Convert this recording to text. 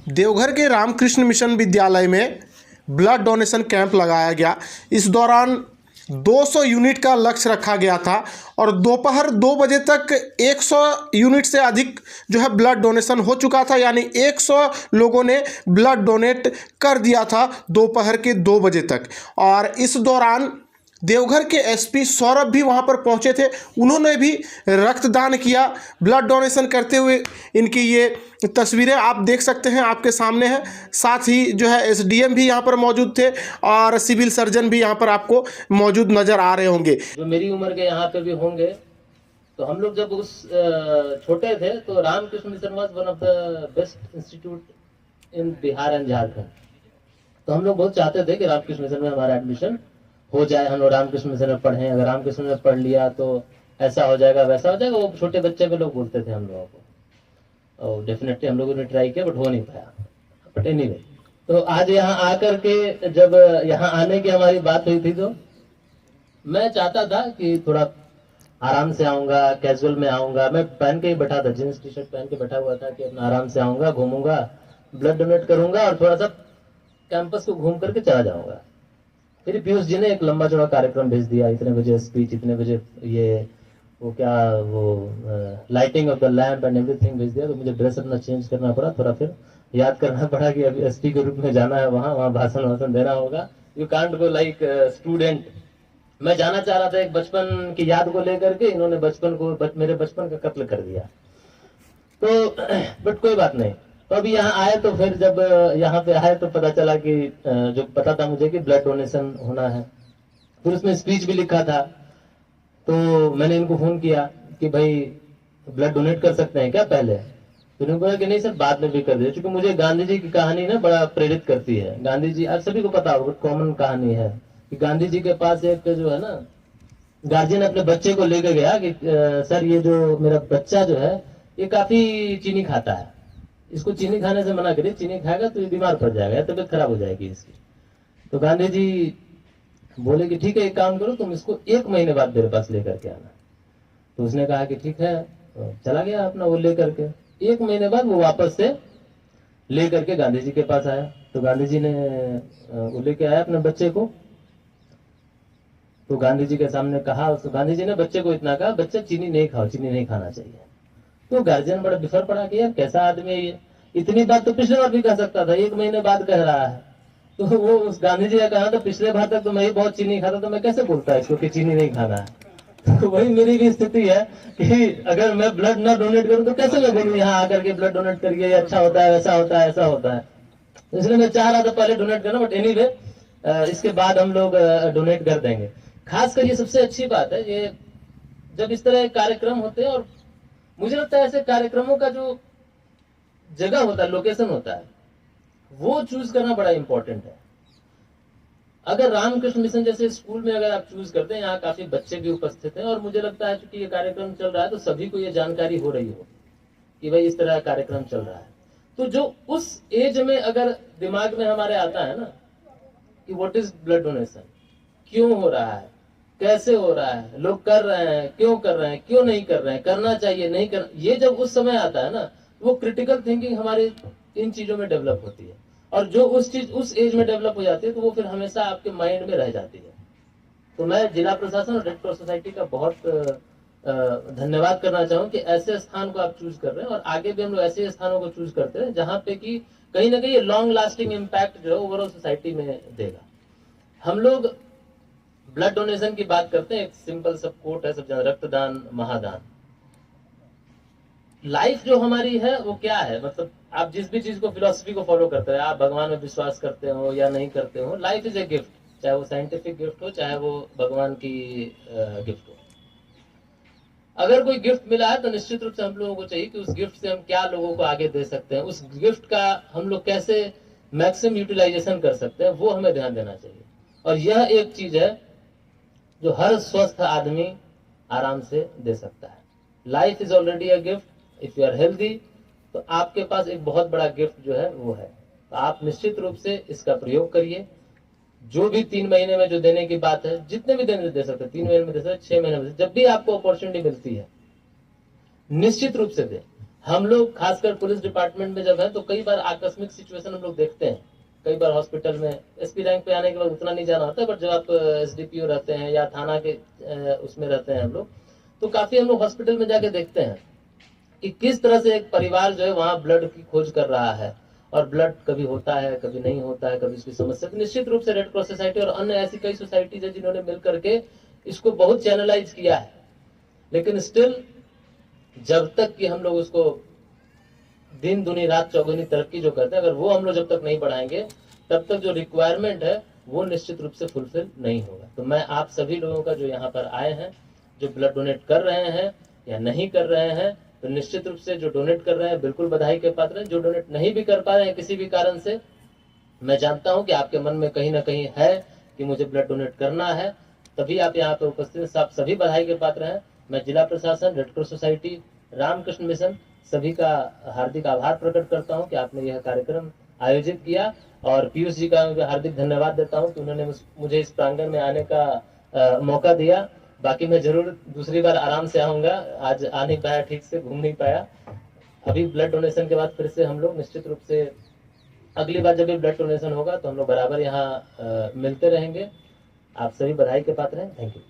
देवघर के रामकृष्ण मिशन विद्यालय में ब्लड डोनेशन कैंप लगाया गया। इस दौरान 200 यूनिट का लक्ष्य रखा गया था और दोपहर 2 बजे तक 100 यूनिट से अधिक जो है ब्लड डोनेशन हो चुका था, यानी 100 लोगों ने ब्लड डोनेट कर दिया था दोपहर के 2 बजे तक। और इस दौरान देवघर के एसपी सौरभ भी वहां पर पहुंचे थे, उन्होंने भी रक्तदान किया ब्लड डोनेशन करते हुए। इनकी ये तस्वीरें आप देख सकते हैं, आपके सामने है। साथ ही जो है एसडीएम भी यहां पर मौजूद थे और सिविल सर्जन भी यहां पर आपको मौजूद नजर आ रहे होंगे। जो मेरी उम्र के यहाँ पे भी होंगे, तो हम लोग जब उस छोटे थे तो Ramakrishna Mission was one of the best institute in Bihar and Jharkhand. तो हम लोग बहुत चाहते थे कि रामकृष्ण मिशन में हमारा एडमिशन हो जाए, हम लोग रामकृष्ण मिशन में पढ़ें। अगर रामकृष्ण में पढ़ लिया तो ऐसा हो जाएगा वैसा हो जाएगा, वो छोटे बच्चे पे लोग बोलते थे हम लोगों को। और डेफिनेटली हम लोगों ने ट्राई किया बट हो नहीं पाया। बट एनीवे, तो आज यहाँ आकर के जब यहाँ आने की हमारी बात हुई थी तो मैं चाहता था कि थोड़ा आराम से आऊंगा, कैजुअल में आऊंगा। मैं पहन के ही बैठा था, जींस टी शर्ट पहन के बैठा हुआ था कि अपना आराम से आऊंगा, घूमूंगा, ब्लड डोनेट करूंगा और थोड़ा सा कैंपस को घूम करके चला जाऊंगा। फिर पीयूष जी ने एक लंबा चौड़ा कार्यक्रम भेज दिया, इतने बजे स्पीच, इतने बजे ये वो क्या वो lighting of the lamp and everything भेज दिया। तो मुझे ड्रेस अपना चेंज करना पड़ा, थोड़ा फिर याद करना पड़ा कि अभी एसपी के रूप में जाना है, वहाँ भाषण देना होगा। You can't go like student. मैं जाना चाह रहा था एक बचपन की याद को लेकर के, इन्होंने मेरे बचपन का कत्ल कर दिया। तो बट कोई बात नहीं। तो अभी यहाँ आए तो फिर जब यहाँ पे आए तो पता चला कि जो पता था मुझे कि ब्लड डोनेशन होना है। फिर उसमें स्पीच भी लिखा था। तो मैंने इनको फोन किया कि भाई ब्लड डोनेट कर सकते हैं क्या पहले? तो उन्होंने बोला कि नहीं सर, बाद में भी कर दे। क्योंकि मुझे गांधी जी की कहानी ना बड़ा प्रेरित करती है। गांधी जी आप सभी को पता होगा, कॉमन कहानी है कि गांधी जी के पास एक जो है ना गार्जियन अपने बच्चे को लेकर गया कि सर ये जो मेरा बच्चा जो है ये काफी चीनी खाता है, इसको चीनी खाने से मना करिए, चीनी खाएगा तो ये बीमार पड़ जाएगा, तबीयत खराब हो जाएगी इसकी। तो गांधी जी बोले कि ठीक है, एक काम करो, तुम इसको 1 महीने बाद मेरे पास लेकर के आना। तो उसने कहा कि ठीक है। तो चला गया अपना वो लेकर के। 1 महीने बाद वो वापस से लेकर के गांधी जी के पास आया। तो गांधी जी ने वो लेके आया अपने बच्चे को। तो गांधी जी के सामने कहा, तो गांधी जी ने बच्चे को इतना कहा, बच्चा चीनी नहीं खाओ, चीनी नहीं खाना चाहिए। तो गार्जियन बड़ा बिफर पड़ा कि यार कैसा आदमी है ये, इतनी बात तो पिछले बार भी कह सकता था, 1 महीने बाद कह रहा है। तो वो उस गांधी जी ने कहा तो पिछले बार तक तो मैं ही बहुत चीनी खाता, तो मैं कैसे बोलता इसको कि चीनी नहीं खाना है। तो वही मेरी भी स्थिति है कि अगर मैं ब्लड ना डोनेट करूं तो कैसे मैं बोलूं यहाँ आकर के ब्लड डोनेट करिए, अच्छा होता है, वैसा होता है, ऐसा होता है। इसलिए मैं चाह रहा था पहले डोनेट करना, बट एनीवे इसके बाद हम लोग डोनेट कर देंगे। खासकर ये सबसे अच्छी बात है, ये जब इस तरह कार्यक्रम होते हैं, और मुझे लगता है ऐसे कार्यक्रमों का जो जगह होता है, लोकेशन होता है, वो चूज करना बड़ा इंपॉर्टेंट है। अगर रामकृष्ण मिशन जैसे स्कूल में अगर आप चूज करते हैं, यहाँ काफी बच्चे भी उपस्थित हैं, और मुझे लगता है कि ये कार्यक्रम चल रहा है तो सभी को ये जानकारी हो रही हो कि भाई इस तरह का कार्यक्रम चल रहा है। तो जो उस एज में अगर दिमाग में हमारे आता है ना कि व्हाट इज ब्लड डोनेशन, क्यों हो रहा है, कैसे हो रहा है, लोग कर रहे हैं, क्यों कर रहे हैं, क्यों नहीं कर रहे हैं, करना चाहिए, नहीं करना, ये जब उस समय आता है ना, वो क्रिटिकल थिंकिंग हमारे इन चीजों में डेवलप होती है। और जो उस एज में डेवलप हो जाती है तो वो फिर हमेशा आपके माइंड में रह जाती है। तो मैं जिला प्रशासन और रेड क्रॉस सोसाइटी का बहुत धन्यवाद करना चाहूँ कि ऐसे स्थान को आप चूज कर रहे हैं, और आगे भी हम लोग ऐसे स्थानों को चूज करते हैं जहां पे कि कहीं ना कहीं लॉन्ग लास्टिंग इम्पैक्ट जो है ओवरऑल सोसाइटी में देगा। हम लोग ब्लड डोनेशन की बात करते हैं, एक सिंपल सब कोट है, सब जानते, रक्तदान महादान। लाइफ जो हमारी है वो क्या है, मतलब आप जिस भी चीज को, फिलोसफी को फॉलो करते हैं, आप भगवान में विश्वास करते हो या नहीं करते हो, लाइफ इज ए गिफ्ट, चाहे वो साइंटिफिक गिफ्ट हो, चाहे वो भगवान की गिफ्ट हो। अगर कोई गिफ्ट मिला है तो निश्चित रूप से हम लोगों को चाहिए कि उस गिफ्ट से हम क्या लोगों को आगे दे सकते हैं, उस गिफ्ट का हम लोग कैसे मैक्सिमम यूटिलाइजेशन कर सकते हैं, वो हमें ध्यान देना चाहिए। और यह एक चीज है जो हर स्वस्थ आदमी आराम से दे सकता है। Life is already a gift, if you are healthy तो आपके पास एक बहुत बड़ा गिफ्ट जो है वो है। तो आप निश्चित रूप से इसका प्रयोग करिए। जो भी 3 महीने में जो देने की बात है, जितने भी देने दे सकते हैं, 3 महीने में दे सकते, 6 महीने में, जब भी आपको अपॉर्चुनिटी मिलती है निश्चित रूप से दें। हम लोग खासकर पुलिस डिपार्टमेंट में जब है तो कई बार आकस्मिक सिचुएशन हम लोग देखते हैं। कई बार हॉस्पिटल में एसपी रैंक पे आने के बाद उतना नहीं जाना होता, बट जब आप एसडीपीओ रहते हैं या थाना के उसमें रहते हैं हम लोग, तो काफी हम लोग हॉस्पिटल में जाके देखते हैं कि किस तरह से एक परिवार जो है वहाँ ब्लड की खोज कर रहा है, और ब्लड कभी होता है कभी नहीं होता है, कभी इसकी समस्या। तो निश्चित रूप से रेड क्रॉस सोसाइटी और अन्य ऐसी कई सोसाइटीज है जिन्होंने मिल करके इसको बहुत चैनलाइज किया है, लेकिन स्टिल जब तक कि हम लोग उसको दिन दुनी रात चौगुनी तरक्की जो करते हैं, अगर वो हम लोग जब तक नहीं बढ़ाएंगे तब तक जो रिक्वायरमेंट है वो निश्चित रूप से फुलफिल नहीं होगा। तो मैं आप सभी लोगों का जो यहाँ पर आए हैं, जो ब्लड डोनेट कर रहे हैं या नहीं कर रहे हैं, तो निश्चित रूप से जो डोनेट कर रहे हैं बिल्कुल बधाई के पात्र हैं। जो डोनेट नहीं भी कर पा रहे हैं किसी भी कारण से, मैं जानता हूं कि आपके मन में कहीं ना कहीं है कि मुझे ब्लड डोनेट करना है, तभी आप यहाँ पे उपस्थित, आप सभी बधाई के पात्र हैं। मैं जिला प्रशासन, Red Cross Society, Ramakrishna Mission सभी का हार्दिक आभार प्रकट करता हूं कि आपने यह कार्यक्रम आयोजित किया, और पीयूष जी का मैं हार्दिक धन्यवाद देता हूं कि उन्होंने मुझे इस प्रांगण में आने का मौका दिया। बाकी मैं जरूर दूसरी बार आराम से आऊंगा, आज आ नहीं पाया, ठीक से घूम नहीं पाया। अभी ब्लड डोनेशन के बाद फिर से हम लोग निश्चित रूप से अगली बार जब भी ब्लड डोनेशन होगा तो हम लोग बराबर यहाँ मिलते रहेंगे। आप सभी बधाई के पात्र हैं। Thank you.